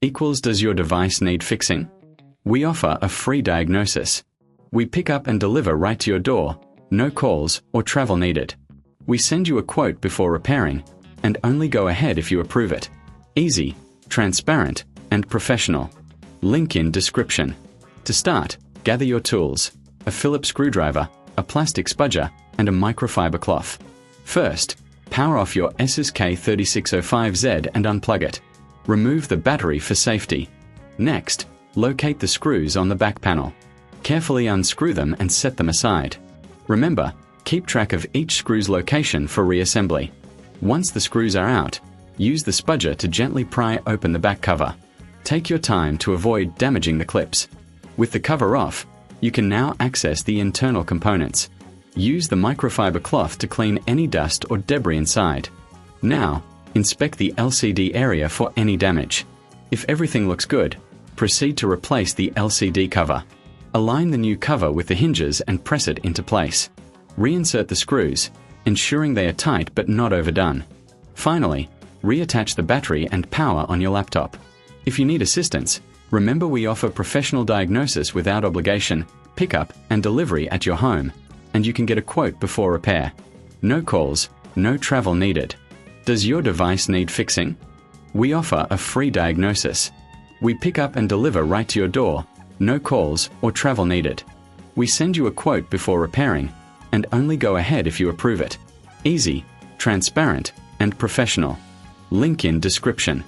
equals does your device need fixing? We offer a free diagnosis. We pick up and deliver right to your door, no calls or travel needed. We send you a quote before repairing, and only go ahead if you approve it. Easy, transparent, and professional. Link in description. To start, gather your tools, a Phillips screwdriver, a plastic spudger, and a microfiber cloth. First, power off your Asus K3605Z and unplug it. Remove the battery for safety. Next, locate the screws on the back panel. Carefully unscrew them and set them aside. Remember, keep track of each screw's location for reassembly. Once the screws are out, use the spudger to gently pry open the back cover. Take your time to avoid damaging the clips. With the cover off, you can now access the internal components. Use the microfiber cloth to clean any dust or debris inside. Now, inspect the LCD area for any damage. If everything looks good, proceed to replace the LCD cover. Align the new cover with the hinges and press it into place. Reinsert the screws, ensuring they are tight but not overdone. Finally, reattach the battery and power on your laptop. If you need assistance, remember we offer professional diagnosis without obligation, pickup and delivery at your home, and you can get a quote before repair. No calls, no travel needed. Does your device need fixing? We offer a free diagnosis. We pick up and deliver right to your door, no calls or travel needed. We send you a quote before repairing, and only go ahead if you approve it. Easy, transparent, and professional. Link in description.